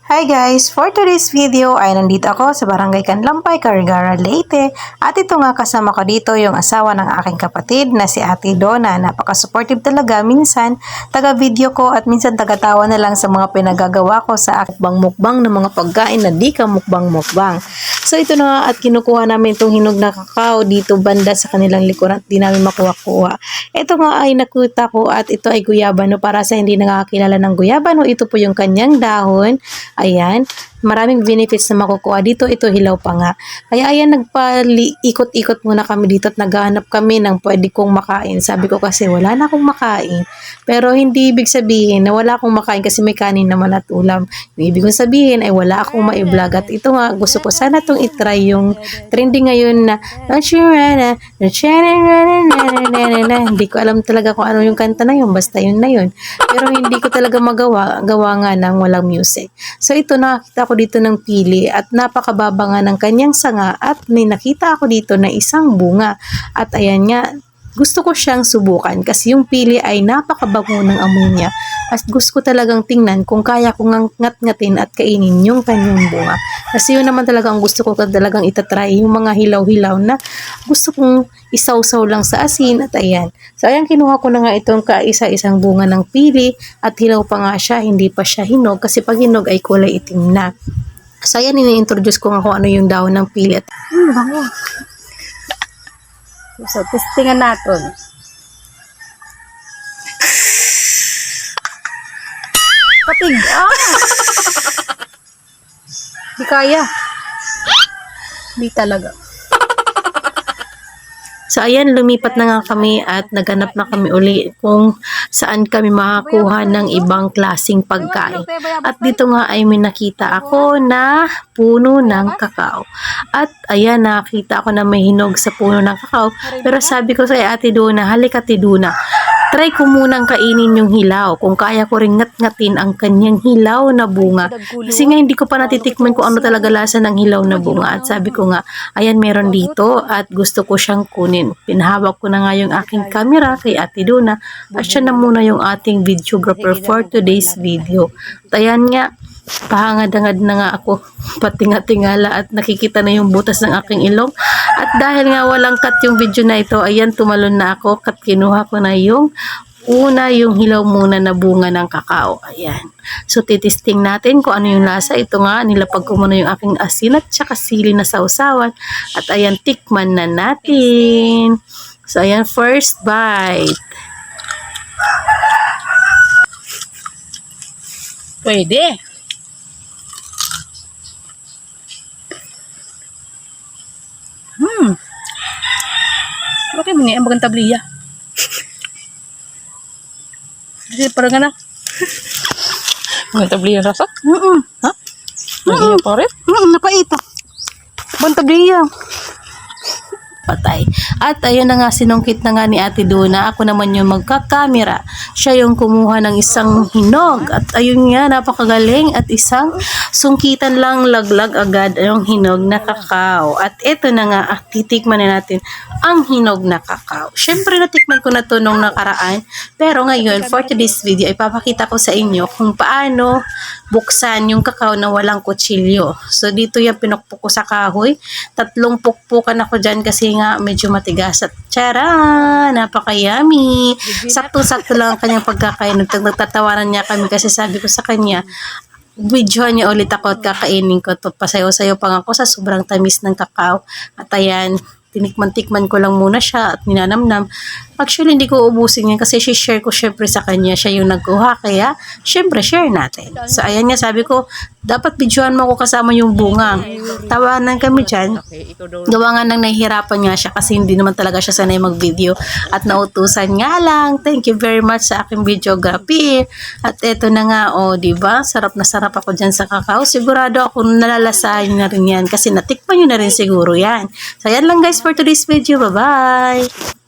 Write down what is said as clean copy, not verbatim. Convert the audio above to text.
Hi guys! For today's video ay nandito ako sa Barangay Canlampay, Carigara, Leyte. At ito nga kasama ko dito yung asawa ng aking kapatid na si Ate Donna. Napaka-supportive talaga. Minsan taga-video ko at minsan taga-tawa na lang sa mga pinagagawa ko sa mukbang ng mga pagkain na di ka mukbang. So ito na nga at kinukuha namin itong hinog na kakao dito banda sa kanilang likuran. Di namin makuha-kuha. Ito nga ay nakita ko at ito ay guyabano. Para sa hindi nakakilala ng guyabano, ito po yung kanyang dahon. Ayan, maraming benefits na makukuha dito. Ito hilaw pa nga. Kaya ayan, nagpa-ikot-ikot muna kami dito at naghahanap kami ng pwede kong makain. Sabi ko kasi wala na akong makain. Pero hindi ibig sabihin na wala akong makain kasi may kanin naman at ulam. Yung ibig kong sabihin ay wala akong ma-vlog. At ito nga, gusto ko sana itong itry yung trending ngayon na hindi ko alam talaga kung ano yung kanta na yun. Basta yun na yun. Pero hindi ko talaga gawa nga ng walang music. So ito, nakakita ko dito ng pili at napakababa nga ng kanyang sanga at may nakita ako dito na isang bunga. At ayan nga, gusto ko siyang subukan kasi yung pili ay napakabango ng amoy niya. At gusto ko talagang tingnan kung kaya kong ngat-ngatin at kainin yung kanyang bunga. Kasi yun naman talaga ang gusto ko talagang itatry, yung mga hilaw-hilaw na gusto kong isaw-saw lang sa asin at ayan. So ayan, kinuha ko na nga itong kaisa-isang bunga ng pili at hilaw pa nga siya, hindi pa siya hinog kasi pag hinog ay kulay itim na. So ayan, ini-introduce ko nga kung ano yung dahon ng pili. Bango. So, testingan natin. Patig. Di kaya. Di talaga. So ayan, lumipat na nga kami at naghanap na kami uli kung saan kami makakuha ng ibang klaseng pagkain. At dito nga ay may nakita ako na puno ng kakao. At ayan, nakita ako na may hinog sa puno ng kakao. Pero sabi ko sa Ate Donna, halika Ate Donna, try ko munang kainin yung hilaw. Kung kaya ko rin ngat-ngatin ang kanyang hilaw na bunga. Kasi nga hindi ko pa natitikman kung ano talaga lasa ng hilaw na bunga. At sabi ko nga, ayan, meron dito at gusto ko siyang kunin. Pinahawak ko na nga yung aking camera kay Ate Donna. At siya na muna yung ating videographer for today's video. At ayan nga, pahangad-hangad na nga ako, patinga-tingala at nakikita na yung butas ng aking ilong. At dahil nga walang cut yung video na ito, ayan, tumalon na ako at kinuha ko na yung yung hilaw muna na bunga ng kakao. Ayan. So, titisting natin kung ano yung lasa. Ito nga, nilapag ko muna yung aking asin at saka sili na sausawan. At ayan, tikman na natin. So, ayan, first bite. Pwede. Bakit mo niya ang bagang tabliya? Kasi parang na. Bagang tabliya rasa? Ha? Bagang pa rin? Napaita. Bagang tabliya. Patay. At ayun na nga, sinungkit na nga ni Ate Donna. Ako naman yung magkakamera. Siya yung kumuha ng isang hinog. At ayun nga, napakagaling. At isang sungkitan lang, laglag agad yung hinog na kakao. At ito na nga, titikman na natin ang hinog na kakao. Siyempre, natikman ko na to nung nakaraan. Pero ngayon, for today's video, ipapakita ko sa inyo kung paano buksan yung kakao na walang kutsilyo. So, dito yung pinukpok ko sa kahoy. 3 pukpukan ako dyan kasi nga medyo matigas at tara, napaka-yummy. Sakto-sakto lang ang kanyang pagkakain. Nagtatawanan niya kami kasi sabi ko sa kanya, videohan niya ulit ako at kakainin ko to. Pasayo-sayo pa nga ako sa sobrang tamis ng kakao. At ayan, tinikman-tikman ko lang muna siya at ninanamnam. Actually, hindi ko ubusin yan kasi share ko syempre sa kanya. Siya yung nagkuha, kaya syempre share natin. So, ayan nga, sabi ko, dapat videohan mo ako kasama yung bunga. Tawanan kami dyan. Gawa nga nang nahihirapan nga siya kasi hindi naman talaga siya sanay mag-video. At nautusan nga lang. Thank you very much sa aking videography. At eto na nga, diba? Sarap na sarap ako dyan sa kakao. Sigurado ako nalalasahan nyo na rin yan kasi natikman nyo na rin siguro yan. So, ayan lang guys for today's video. Bye-bye!